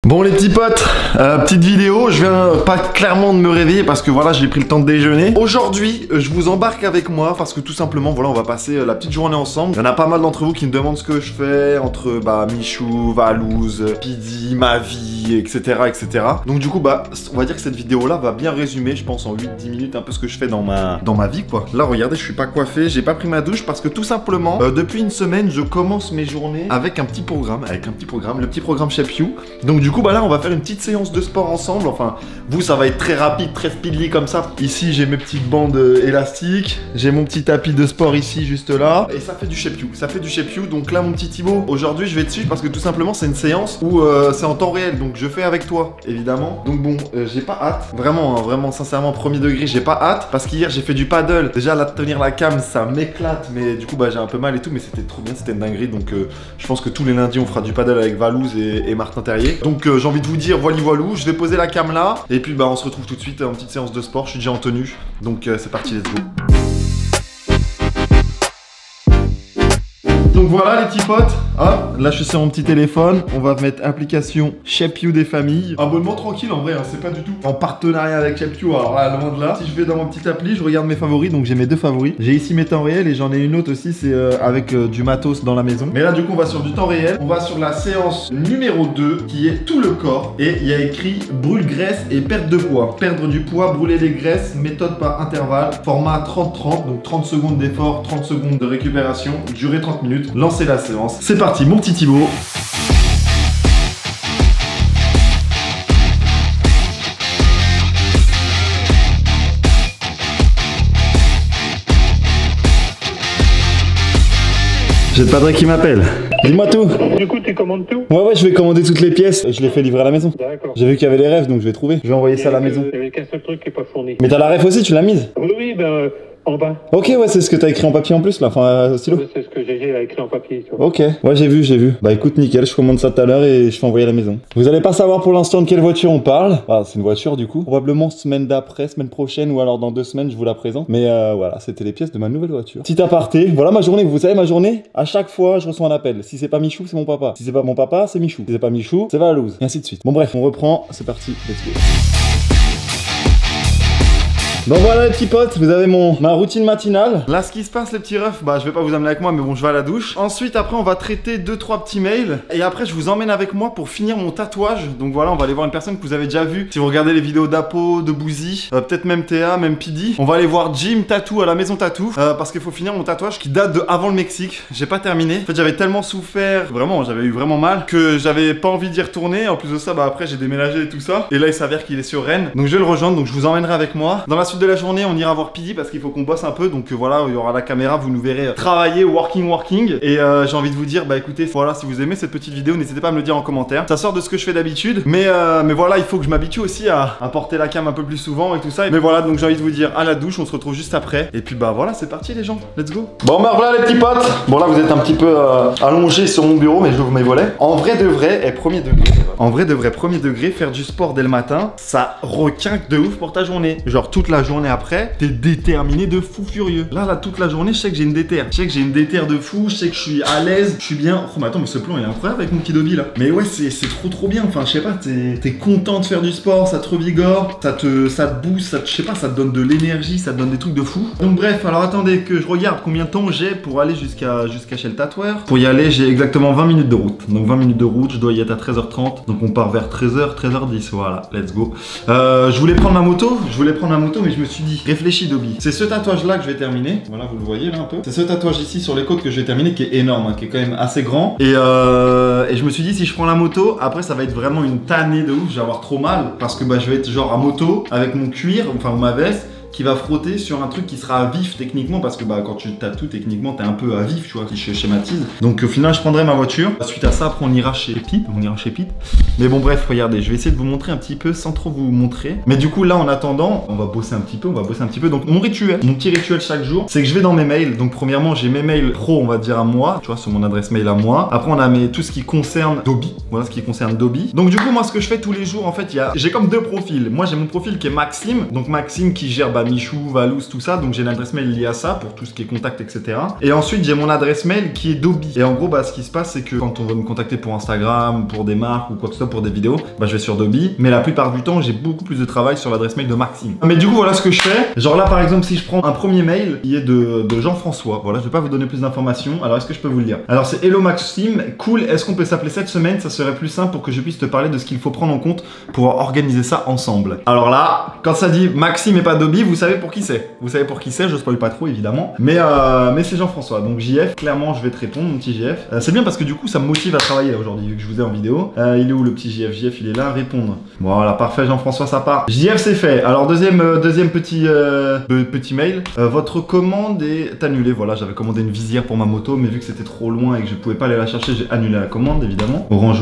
Bon les petits potes, petite vidéo, je viens pas clairement de me réveiller parce que voilà j'ai pris le temps de déjeuner. Aujourd'hui je vous embarque avec moi parce que tout simplement voilà on va passer la petite journée ensemble. Il y en a pas mal d'entre vous qui me demandent ce que je fais entre Michou, Valouz, Pidi, ma vie, etc. etc. Donc du coup on va dire que cette vidéo là va bien résumer je pense en 8-10 minutes un peu ce que je fais dans ma vie quoi. Là regardez je suis pas coiffé, j'ai pas pris ma douche parce que tout simplement depuis une semaine je commence mes journées avec un petit programme, le petit programme Shape You. Donc du coup là on va faire une petite séance de sport ensemble. Enfin vous ça va être très rapide, très speedly comme ça. Ici j'ai mes petites bandes élastiques, j'ai mon petit tapis de sport ici juste là. Et ça fait du Shape You, ça fait du Shape You. Donc là mon petit Thibaut, aujourd'hui je vais te suivre parce que tout simplement c'est une séance où c'est en temps réel. Donc je fais avec toi évidemment. Donc bon j'ai pas hâte, vraiment hein, vraiment sincèrement premier degré j'ai pas hâte. Parce qu'hier j'ai fait du paddle. Déjà là de tenir la cam ça m'éclate. Mais du coup j'ai un peu mal et tout. Mais c'était trop bien, c'était une dinguerie. Donc je pense que tous les lundis on fera du paddle avec Valouz et Martin Terrier. Donc j'ai envie de vous dire voilou, je vais poser la cam là et puis on se retrouve tout de suite en petite séance de sport. Je suis déjà en tenue donc c'est parti, let's go. Donc voilà les petits potes, hop, là je suis sur mon petit téléphone, on va mettre application Shape You des familles. Abonnement tranquille en vrai, hein, c'est pas du tout en partenariat avec Shape You, alors là loin de là. Si je vais dans mon petit appli, je regarde mes favoris, donc j'ai mes deux favoris. J'ai ici mes temps réels et j'en ai une autre aussi, c'est avec du matos dans la maison. Mais là du coup on va sur du temps réel, on va sur la séance numéro 2 qui est tout le corps. Et il y a écrit brûle graisse et perte de poids. Perdre du poids, brûler les graisses, méthode par intervalle, format 30-30, donc 30 secondes d'effort, 30 secondes de récupération, durée 30 minutes. Lancez la séance. C'est parti, mon petit Thibaut. J'ai le padré qui m'appelle. Dis-moi tout. Du coup, tu commandes tout? Ouais, je vais commander toutes les pièces. Je les fais livrer à la maison. D'accord. J'ai vu qu'il y avait les refs, donc je vais trouver. Je vais envoyer ça à la maison. Il y avait qu'un seul truc qui n'est pas fourni. Mais t'as la ref aussi, tu l'as mise? Oui, en bas. Ok, ouais, c'est ce que t'as écrit en papier en plus, là, enfin, stylo. C'est ce que j'ai écrit en papier. Tu vois. Ok, ouais, j'ai vu. Bah écoute, nickel, je commande ça tout à l'heure et je fais envoyer à la maison. Vous allez pas savoir pour l'instant de quelle voiture on parle. Ah, c'est une voiture du coup. Probablement semaine d'après, semaine prochaine ou alors dans 2 semaines, je vous la présente. Mais voilà, c'était les pièces de ma nouvelle voiture. Petit aparté, voilà ma journée. Vous savez, ma journée, à chaque fois, je reçois un appel. Si c'est pas Michou, c'est mon papa. Si c'est pas mon papa, c'est Michou. Si c'est pas Michou, c'est Valouz. Et ainsi de suite. Bon, bref, on reprend. C'est parti, let's go. Donc voilà les petits potes, vous avez ma routine matinale. Là ce qui se passe les petits refs, je vais pas vous amener avec moi mais bon je vais à la douche. Ensuite après on va traiter 2-3 petits mails. Et après je vous emmène avec moi pour finir mon tatouage. Donc voilà on va aller voir une personne que vous avez déjà vue. Si vous regardez les vidéos d'Apo, de Bouzy, peut-être même Théa, même Pidi. On va aller voir Jim Tattoo à la maison Tattoo. Parce qu'il faut finir mon tatouage qui date de avant le Mexique. J'ai pas terminé. En fait j'avais tellement souffert, vraiment j'avais eu vraiment mal que j'avais pas envie d'y retourner. En plus de ça après j'ai déménagé et tout ça. Et là il s'avère qu'il est sur Rennes. Donc je vais le rejoindre, donc je vous emmènerai avec moi. Dans la suite de la journée on ira voir Pidi parce qu'il faut qu'on bosse un peu. Donc voilà il y aura la caméra, vous nous verrez travailler, working. Et j'ai envie de vous dire écoutez voilà si vous aimez cette petite vidéo n'hésitez pas à me le dire en commentaire. Ça sort de ce que je fais d'habitude. Mais voilà il faut que je m'habitue aussi à porter la cam un peu plus souvent et tout ça. Mais voilà donc j'ai envie de vous dire à la douche, on se retrouve juste après. Et puis voilà c'est parti les gens, let's go. Bon voilà les petits potes. Bon là vous êtes un petit peu allongés sur mon bureau mais j'ouvre mes volets. En vrai de vrai, premier degré. En vrai de vrai premier degré, faire du sport dès le matin, ça requinque de ouf pour ta journée. Genre toute la journée après, t'es déterminé de fou furieux. Là toute la journée, je sais que j'ai une déter. Je sais que j'ai une déter de fou, je sais que je suis à l'aise, je suis bien. Oh mais attends, mais ce plan il est incroyable avec mon petit Dobby là. Mais ouais, c'est trop bien. Enfin, je sais pas, t'es content de faire du sport, ça te revigore, ça te booste, je sais pas, ça te donne de l'énergie, ça te donne des trucs de fou. Donc bref, alors attendez que je regarde combien de temps j'ai pour aller jusqu'à chez le tatoueur. Pour y aller, j'ai exactement 20 minutes de route. Donc 20 minutes de route, je dois y être à 13h30. Donc on part vers 13h, 13h10, voilà, let's go. Je voulais prendre ma moto, mais je me suis dit, réfléchis Dobby. C'est ce tatouage là que je vais terminer. Voilà, vous le voyez là un peu. C'est ce tatouage ici sur les côtes que je vais terminer qui est énorme, hein, qui est quand même assez grand. Et je me suis dit, si je prends la moto, après ça va être vraiment une tannée de ouf. Je vais avoir trop mal parce que je vais être genre à moto avec mon cuir, enfin ma veste, qui va frotter sur un truc qui sera à vif techniquement parce que quand tu tatoues techniquement t'es un peu à vif tu vois, si je schématise. Donc au final je prendrai ma voiture. Suite à ça après on ira chez Pete. Mais bon bref regardez, je vais essayer de vous montrer un petit peu sans trop vous montrer. Mais du coup là en attendant on va bosser un petit peu, Donc mon petit rituel chaque jour, c'est que je vais dans mes mails. Donc premièrement j'ai mes mails pro on va dire à moi, tu vois sur mon adresse mail à moi. Après on a tout ce qui concerne Dobby. Voilà ce qui concerne Dobby. Donc du coup moi ce que je fais tous les jours en fait j'ai comme 2 profils. Moi j'ai mon profil qui est Maxime. Donc Maxime qui gère bah, Michou, Valous, tout ça. Donc j'ai une adresse mail liée à ça pour tout ce qui est contact, etc. Et ensuite j'ai mon adresse mail qui est Dobby. Et en gros, bah, ce qui se passe, c'est que quand on va me contacter pour Instagram, pour des marques ou quoi que ce soit, pour des vidéos, bah, je vais sur Dobby. Mais la plupart du temps, j'ai beaucoup plus de travail sur l'adresse mail de Maxime. Mais du coup, voilà ce que je fais. Genre là, par exemple, si je prends un premier mail qui est de Jean-François, voilà, je vais pas vous donner plus d'informations. Alors, est-ce que je peux vous le dire? Alors, c'est Hello Maxime, cool. Est-ce qu'on peut s'appeler cette semaine? Ça serait plus simple pour que je puisse te parler de ce qu'il faut prendre en compte pour organiser ça ensemble. Alors là, quand ça dit Maxime et pas Dobby, vous savez pour qui c'est. Vous savez pour qui c'est, je spoil pas trop évidemment. Mais c'est Jean-François. Donc JF, clairement, je vais te répondre, mon petit JF. C'est bien parce que du coup, ça me motive à travailler là aujourd'hui, vu que je vous ai en vidéo. Il est où le petit JF? JF, il est là, répondre. Voilà, parfait, Jean-François, ça part. JF, c'est fait. Alors, deuxième petit mail. Votre commande est annulée. Voilà, j'avais commandé une visière pour ma moto, mais vu que c'était trop loin et que je pouvais pas aller la chercher, j'ai annulé la commande, évidemment. Orange,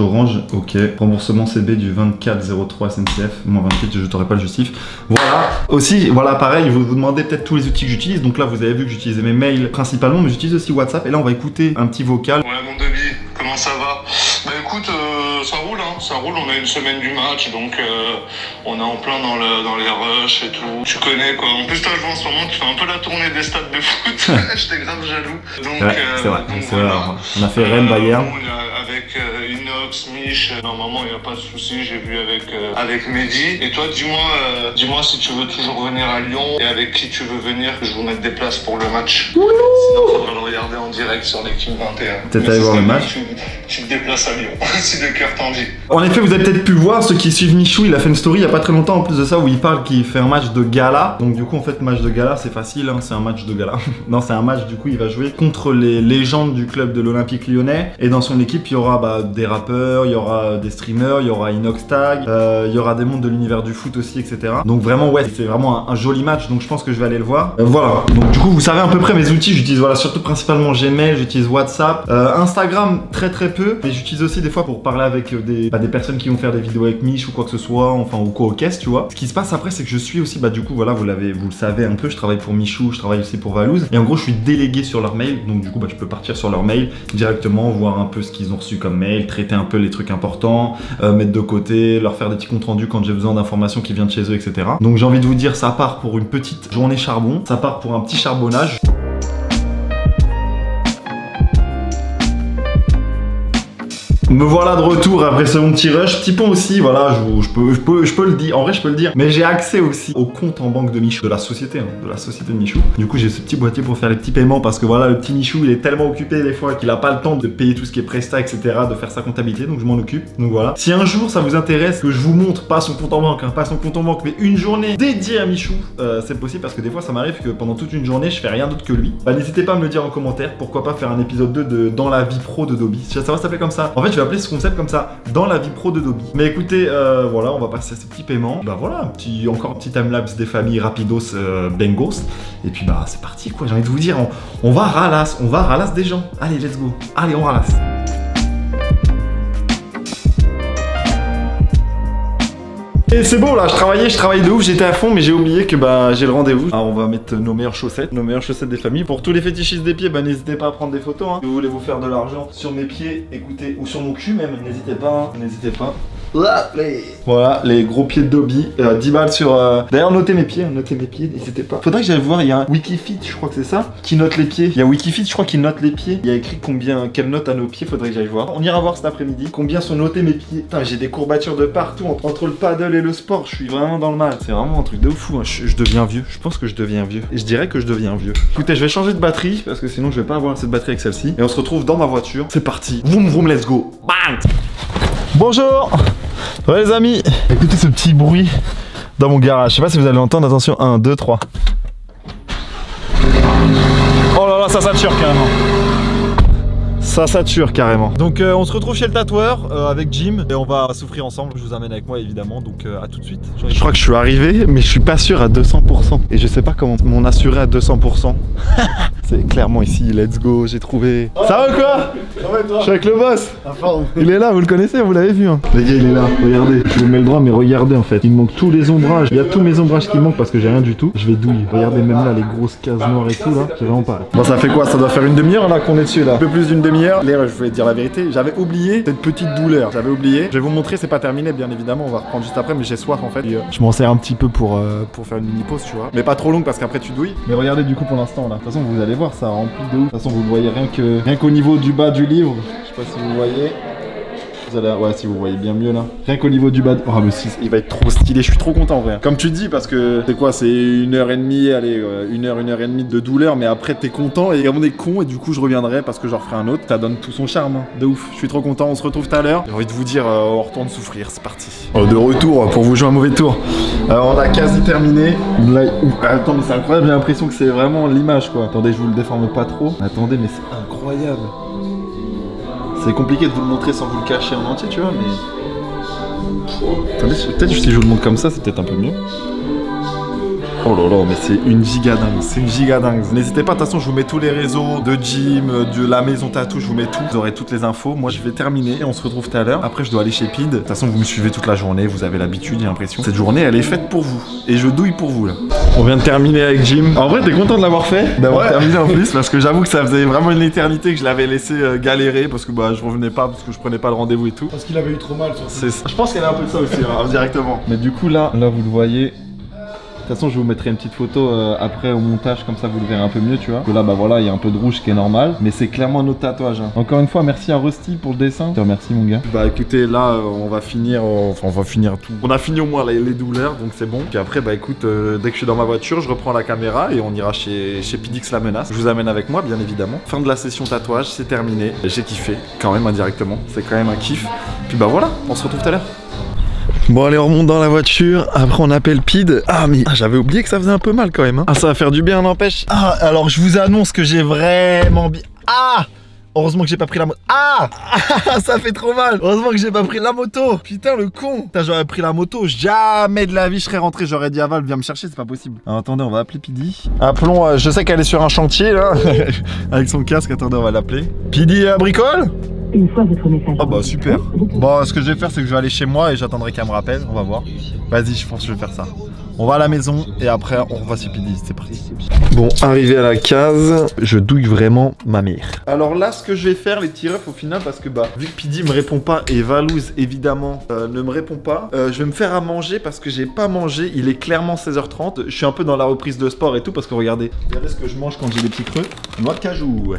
ok. Remboursement CB du 2403 SNCF. Moins 28, je t'aurais pas le justif. Voilà. Aussi, voilà, pareil, vous demandez peut-être tous les outils que j'utilise. Donc là, vous avez vu que j'utilisais mes mails principalement, mais j'utilise aussi WhatsApp. Et là, on va écouter un petit vocal. Ouais, mon Dobby, comment ça va? Bah écoute, ça roule, hein, ça roule. On a une semaine du match, donc on est en plein dans les rushs et tout. Tu connais quoi. En plus, toi, je vois en ce moment, tu fais un peu la tournée des stades de foot. J'étais grave jaloux. Donc, ouais, c'est vrai. donc voilà. On a fait Rennes, Bayern. Avec Inox, Mich, normalement, il n'y a pas de souci. J'ai vu avec Mehdi. Et toi, dis-moi si tu veux toujours venir à Lyon et avec qui tu veux venir, que je vous mette des places pour le match. Sinon, il faudra le regarder en direct sur l'équipe 21. Peut-être aller voir le match. Tu te déplaces à Lyon, si le cœur t'en dit. En effet, vous avez peut-être pu voir, ceux qui suivent Michou, il a fait une story il y a pas très longtemps en plus de ça où il parle qu'il fait un match de gala. Donc du coup, en fait, match de gala, c'est facile, hein, c'est un match de gala. Non, c'est un match, du coup, il va jouer contre les légendes du club de l'Olympique Lyonnais. Et dans son équipe, il y aura des rappeurs, il y aura des streamers, il y aura Inoxtag, il y aura des mondes de l'univers du foot aussi, etc. Donc vraiment, ouais, c'est vraiment un joli match, donc je pense que je vais aller le voir. Voilà, donc du coup, vous savez à peu près mes outils, j'utilise voilà, surtout principalement Gmail, j'utilise WhatsApp, Instagram très peu, mais j'utilise aussi des fois pour parler avec des personnes qui vont faire des vidéos avec Mich ou quoi que ce soit, enfin ou quoi au caisse, tu vois. Ce qui se passe après, c'est que je suis aussi, du coup, voilà, vous le savez un peu, je travaille pour Michou, je travaille aussi pour Valous, et en gros, je suis délégué sur leur mail, donc du coup, je peux partir sur leur mail directement, voir un peu ce qu'ils ont reçu comme mail, traiter un peu les trucs importants, mettre de côté, leur faire des petits comptes rendus quand j'ai besoin d'informations qui viennent de chez eux, etc. Donc j'ai envie de vous dire, ça part pour une petite journée charbon, ça part pour un petit charbonnage. Me voilà de retour après ce mon petit rush. Petit point aussi, voilà, je peux le dire. En vrai, je peux le dire. Mais j'ai accès aussi au compte en banque de Michou, de la société, de Michou. Du coup, j'ai ce petit boîtier pour faire les petits paiements parce que voilà, le petit Michou, il est tellement occupé des fois qu'il a pas le temps de payer tout ce qui est Presta, etc., de faire sa comptabilité. Donc, je m'en occupe. Donc voilà. Si un jour ça vous intéresse que je vous montre pas son compte en banque, hein, pas son compte en banque, mais une journée dédiée à Michou, c'est possible parce que des fois, ça m'arrive que pendant toute une journée, je fais rien d'autre que lui. Bah, n'hésitez pas à me le dire en commentaire. Pourquoi pas faire un épisode 2 de Dans la vie pro de Dobby. Ça va s'appeler comme ça. En fait, je vais appeler ce concept comme ça, Dans la vie pro de Dobby. Mais écoutez, voilà, on va passer à ces petits paiements. Bah voilà, encore un petit timelapse des familles rapidos bengos. Et puis bah c'est parti quoi, j'ai envie de vous dire, on va ralasse des gens. Allez, let's go. Allez, on ralasse. Et c'est bon là, je travaillais de ouf, j'étais à fond mais j'ai oublié que j'ai le rendez-vous. Alors on va mettre nos meilleures chaussettes des familles. Pour tous les fétichistes des pieds, n'hésitez pas à prendre des photos, hein. Si vous voulez vous faire de l'argent sur mes pieds, écoutez, ou sur mon cul même, n'hésitez pas, hein. N'hésitez pas. Voilà, les gros pieds de Dobby, 10 balles sur... D'ailleurs, notez mes pieds, n'hésitez pas. Faudrait que j'aille voir, il y a un Wikifit, je crois que c'est ça, qui note les pieds. Il y a Wikifit, je crois, qui note les pieds. Il y a écrit quelle note à nos pieds, faudrait que j'aille voir. On ira voir cet après-midi combien sont notés mes pieds. Putain, j'ai des courbatures de partout, entre le paddle et le sport, je suis vraiment dans le mal. C'est vraiment un truc de fou, hein. Je deviens vieux, je pense que je deviens vieux. Et je dirais que je deviens vieux. Écoutez, je vais changer de batterie, parce que sinon je vais pas avoir cette batterie avec celle-ci. Et on se retrouve dans ma voiture. C'est parti. Vroom vroom, let's go. Bang. Bonjour. Ouais les amis, écoutez ce petit bruit dans mon garage. Je sais pas si vous allez l'entendre, attention, 1, 2, 3. Oh là là, ça sature carrément. Ça sature carrément. Donc on se retrouve chez le tatoueur avec Jim et on va souffrir ensemble. Je vous amène avec moi évidemment, donc à tout de suite. Je crois que je suis arrivé mais je suis pas sûr à 200%. Et je sais pas comment m'en assurer à 200%. C'est clairement ici, let's go, j'ai trouvé. Ça va ou quoi? Ça va et toi? Je suis avec le boss. Il est là, vous le connaissez, vous l'avez vu hein. Les gars, il est là, regardez. Je vous mets le droit mais regardez en fait. Il me manque tous les ombrages. Il y a tous mes ombrages qui manquent parce que j'ai rien du tout. Je vais douiller. Regardez même là les grosses cases noires et tout là. J'ai vraiment pas. Bon ça fait quoi? Ça doit faire une demi-heure là qu'on est dessus là. Un peu plus d'une demi-heure. D'ailleurs, je vais dire la vérité, j'avais oublié cette petite douleur. J'avais oublié. Je vais vous montrer, c'est pas terminé, bien évidemment. On va reprendre juste après, mais j'ai soif en fait. Et, je m'en sers un petit peu pour faire une mini pause, tu vois. Mais pas trop longue parce qu'après tu douilles. Mais regardez du coup pour l'instant là. De toute façon, vous allez voir, ça remplit de ouf. De toute façon, vous le voyez rien qu'au niveau du bas du livre. Je sais pas si vous voyez. Vous allez... Ouais, si vous voyez bien mieux là. Rien qu'au niveau du bas. Oh, mais si, il va être trop stylé. Je suis trop content en vrai. Comme tu dis, parce que c'est quoi? C'est 1h30, allez, 1h30 de douleur. Mais après, t'es content et on est con. Et du coup, je reviendrai parce que j'en referai un autre. Ça donne tout son charme. Hein. De ouf. Je suis trop content. On se retrouve tout à l'heure. J'ai envie de vous dire, on retourne souffrir. C'est parti. Oh, de retour pour vous jouer un mauvais tour. Alors, on a quasi terminé. Là, attends, mais c'est incroyable. J'ai l'impression que c'est vraiment l'image quoi. Attendez, je vous le déforme pas trop. Attendez, mais c'est incroyable. C'est compliqué de vous le montrer sans vous le cacher en entier, tu vois, mais... Attendez, peut-être si je vous le montre comme ça, c'est peut-être un peu mieux. Oh là là, mais c'est une giga dingue, c'est une giga dingue. N'hésitez pas, de toute façon, je vous mets tous les réseaux de gym, de la maison tatou, je vous mets tout. Vous aurez toutes les infos. Moi, je vais terminer et on se retrouve tout à l'heure. Après, je dois aller chez Pid. De toute façon, vous me suivez toute la journée, vous avez l'habitude, j'ai l'impression. Cette journée, elle est faite pour vous. Et je douille pour vous, là. On vient de terminer avec Jim. En vrai, t'es content de l'avoir fait? D'avoir terminé en plus, parce que j'avoue que ça faisait vraiment une éternité que je l'avais laissé galérer, parce que bah, je revenais pas, parce que je prenais pas le rendez-vous et tout. Parce qu'il avait eu trop mal. Je pense qu'elle a un peu de ça aussi, hein, indirectement. Mais du coup, là, vous le voyez. De toute façon, je vous mettrai une petite photo après au montage, comme ça vous le verrez un peu mieux, tu vois. Que là, bah voilà, il y a un peu de rouge qui est normal, mais c'est clairement notre tatouage. Hein. Encore une fois, merci à Rusty pour le dessin. Je te remercie, mon gars. Bah écoutez, là, on va finir, enfin, on va finir tout. On a fini au moins les douleurs, donc c'est bon. Puis après, bah écoute, dès que je suis dans ma voiture, je reprends la caméra et on ira chez Pidix la menace. Je vous amène avec moi, bien évidemment. Fin de la session tatouage, c'est terminé. J'ai kiffé, quand même indirectement. C'est quand même un kiff. Puis bah voilà, on se retrouve tout à l'heure. Bon allez, on remonte dans la voiture, après on appelle Pid. Ah mais j'avais oublié que ça faisait un peu mal quand même hein. Ah ça va faire du bien, n'empêche. Ah alors je vous annonce que j'ai vraiment bien... Ah heureusement que j'ai pas pris la moto. Ah ça fait trop mal. Heureusement que j'ai pas pris la moto. Putain le con. Putain j'aurais pris la moto, jamais de la vie je serais rentré. J'aurais dit à Val viens me chercher, c'est pas possible. Alors attendez, on va appeler Pidi. Appelons, je sais qu'elle est sur un chantier là. Avec son casque, attendez on va l'appeler. Pidi bricole. Une fois votre message. Oh bah super. Bon ce que je vais faire c'est que je vais aller chez moi et j'attendrai qu'elle me rappelle, on va voir. Vas-y je pense que je vais faire ça. On va à la maison et après on revoit chez Pidi, c'est parti. Bon, arrivé à la case, je douille vraiment ma mère. Alors là, ce que je vais faire, les petits refs au final, parce que bah, vu que Pidi me répond pas et Valouz évidemment ne me répond pas, je vais me faire à manger parce que j'ai pas mangé. Il est clairement 16h30. Je suis un peu dans la reprise de sport et tout parce que regardez ce que je mange quand j'ai des petits creux. Noix de cajou.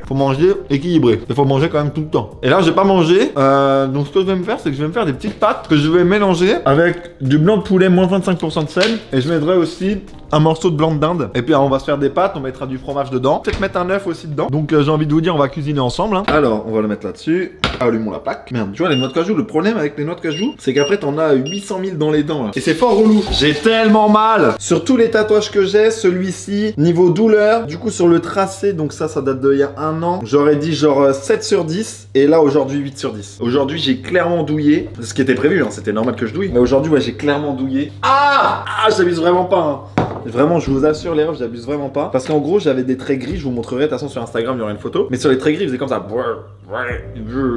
Faut manger équilibré. Il faut manger quand même tout le temps. Et là, j'ai pas mangé. Donc ce que je vais me faire, c'est que je vais me faire des petites pâtes que je vais mélanger avec du blanc de poulet moins 25% de sel. Et je mettrai aussi un morceau de blanc de dinde. Et puis on va se faire des pâtes, on mettra du fromage dedans. Peut-être mettre un œuf aussi dedans. Donc j'ai envie de vous dire, on va cuisiner ensemble. Hein. Alors on va le mettre là-dessus. Allumons la plaque. Merde, tu vois les noix de cajou, le problème avec les noix de cajou, c'est qu'après t'en as 800 000 dans les dents. Là. Et c'est fort relou. J'ai tellement mal. Sur tous les tatouages que j'ai, celui-ci, niveau douleur, du coup sur le tracé, donc ça date d'il y a un an. J'aurais dit genre 7 sur 10. Et là aujourd'hui 8 sur 10. Aujourd'hui j'ai clairement douillé. Ce qui était prévu, hein, c'était normal que je douille. Mais aujourd'hui ouais j'ai clairement douillé. Ah j'abuse vraiment pas. Hein. Vraiment, je vous assure, les refs, j'abuse vraiment pas. Parce qu'en gros, j'avais des traits gris, je vous montrerai. De toute façon, sur Instagram, il y aura une photo. Mais sur les traits gris, il faisait comme ça.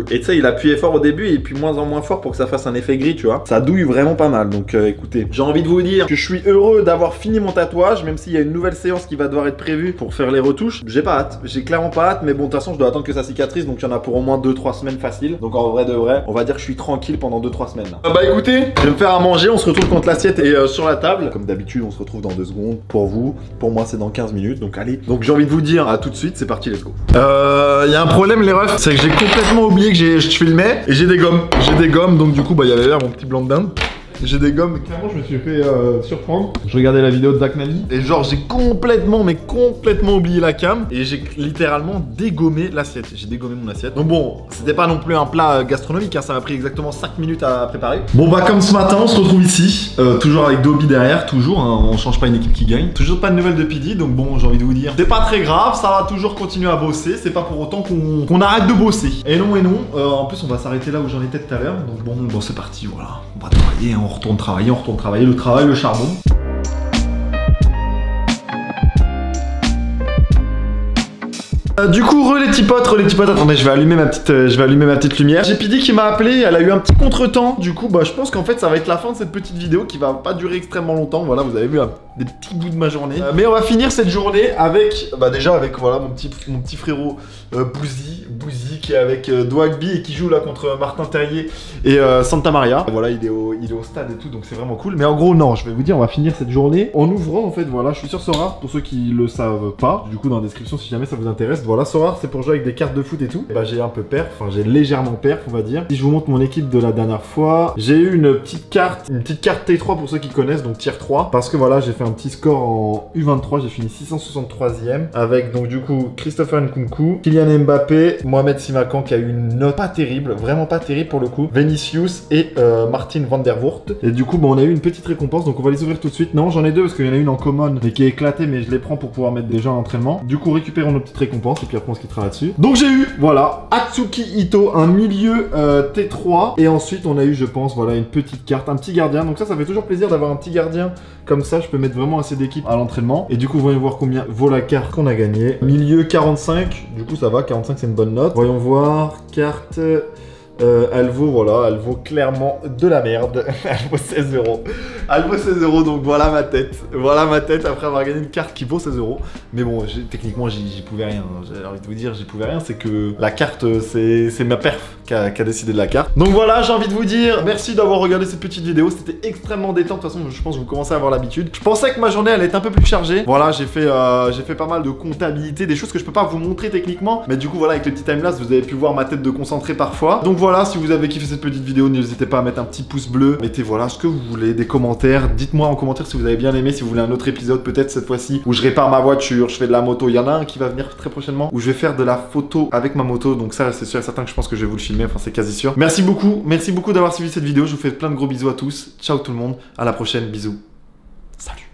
Et tu sais, il appuyait fort au début et puis moins en moins fort pour que ça fasse un effet gris, tu vois. Ça douille vraiment pas mal. Donc écoutez, j'ai envie de vous dire que je suis heureux d'avoir fini mon tatouage, même s'il y a une nouvelle séance qui va devoir être prévue pour faire les retouches. J'ai pas hâte, j'ai clairement pas hâte. Mais bon, de toute façon, je dois attendre que ça cicatrise. Donc il y en a pour au moins 2-3 semaines facile. Donc en vrai de vrai, on va dire que je suis tranquille pendant 2-3 semaines. Là. Bah écoutez, je vais me faire à manger. On se retrouve quand l'assiette est sur la table. Comme d'habitude, on se retrouve dans 2 secondes pour vous. Pour moi, c'est dans 15 minutes. Donc allez. Donc j'ai envie de vous dire à tout de suite. C'est parti, let's go. Il y a un problème, les refs. C'est que j'ai complètement oublié que je filmais. Et j'ai des gommes. J'ai des gommes. Donc du coup, bah il y avait là mon petit blanc de dinde. J'ai des gommes, mais clairement je me suis fait surprendre. Je regardais la vidéo de Zach Nani et genre j'ai complètement oublié la cam. Et j'ai littéralement dégommé l'assiette. J'ai dégommé mon assiette. Donc bon, c'était pas non plus un plat gastronomique hein, ça m'a pris exactement 5 minutes à préparer. Bon bah comme ce matin on se retrouve ici toujours avec Dobby derrière, toujours hein, on change pas une équipe qui gagne. Toujours pas de nouvelles de Pidi. Donc bon j'ai envie de vous dire, c'est pas très grave, ça va toujours continuer à bosser. C'est pas pour autant qu'on arrête de bosser. Et non en plus on va s'arrêter là où j'en étais tout à l'heure. Donc bon c'est parti, voilà. On va travailler, on retourne travailler, le travail, le charbon. Du coup, les petits potes, attendez, je vais allumer ma petite lumière. J'ai Pidi qui m'a appelé, elle a eu un petit contretemps. Du coup, bah, je pense qu'en fait, ça va être la fin de cette petite vidéo qui va pas durer extrêmement longtemps. Voilà, vous avez vu des petits bouts de ma journée. Mais on va finir cette journée avec, bah, déjà avec voilà mon petit frérot Bouzy qui est avec Dwagby et qui joue là contre Martin Terrier et Santa Maria. Voilà, il est au stade et tout, donc c'est vraiment cool. Mais en gros, non, je vais vous dire, on va finir cette journée en ouvrant en fait. Voilà, je suis sur Sorare pour ceux qui le savent pas. Du coup, dans la description, si jamais ça vous intéresse, voilà, Sorare, c'est pour jouer avec des cartes de foot et tout. Et bah, j'ai un peu perf, enfin, j'ai légèrement perf, on va dire. Si je vous montre mon équipe de la dernière fois, j'ai eu une petite carte T3 pour ceux qui connaissent, donc tier 3. Parce que voilà, j'ai fait un petit score en U23, j'ai fini 663e avec donc du coup Christopher Nkunku, Kylian Mbappé, Mohamed Simakan qui a eu une note pas terrible, vraiment pas terrible pour le coup, Vinicius et Martin van der Voort. Et du coup, bon, on a eu une petite récompense, donc on va les ouvrir tout de suite. Non, j'en ai deux parce qu'il y en a une en common mais qui est éclatée, mais je les prends pour pouvoir mettre des gens à l'entraînement. Du coup, récupérons nos petites récompenses et puis après on se quittera là-dessus. Donc j'ai eu, voilà, Atsuki Ito, un milieu T3 et ensuite on a eu, je pense, voilà, une petite carte, un petit gardien. Donc ça fait toujours plaisir d'avoir un petit gardien comme ça. Je peux mettre vraiment assez d'équipes à l'entraînement. Et du coup, voyons voir combien vaut la carte qu'on a gagnée. Milieu 45, du coup ça va, 45 c'est une bonne note. Voyons voir, carte... elle vaut clairement de la merde. Elle vaut 16 €. Elle vaut 16 €, donc voilà ma tête. Voilà ma tête après avoir gagné une carte qui vaut 16 €. Mais bon, techniquement, j'y pouvais rien. J'ai envie de vous dire, j'y pouvais rien. C'est que la carte, c'est ma perf qui a décidé de la carte. Donc voilà, j'ai envie de vous dire merci d'avoir regardé cette petite vidéo. C'était extrêmement détente. De toute façon, je pense que vous commencez à avoir l'habitude. Je pensais que ma journée allait être un peu plus chargée. Voilà, j'ai fait pas mal de comptabilité, des choses que je peux pas vous montrer techniquement. Mais du coup, voilà, avec le petit timelapse, vous avez pu voir ma tête de concentré parfois. Donc voilà, si vous avez kiffé cette petite vidéo, n'hésitez pas à mettre un petit pouce bleu. Mettez voilà ce que vous voulez, des commentaires. Dites-moi en commentaire si vous avez bien aimé, si vous voulez un autre épisode peut-être cette fois-ci où je répare ma voiture, je fais de la moto. Il y en a un qui va venir très prochainement où je vais faire de la photo avec ma moto. Donc ça, c'est sûr et certain que je pense que je vais vous le filmer. Enfin, c'est quasi sûr. Merci beaucoup d'avoir suivi cette vidéo. Je vous fais plein de gros bisous à tous. Ciao tout le monde. À la prochaine. Bisous. Salut.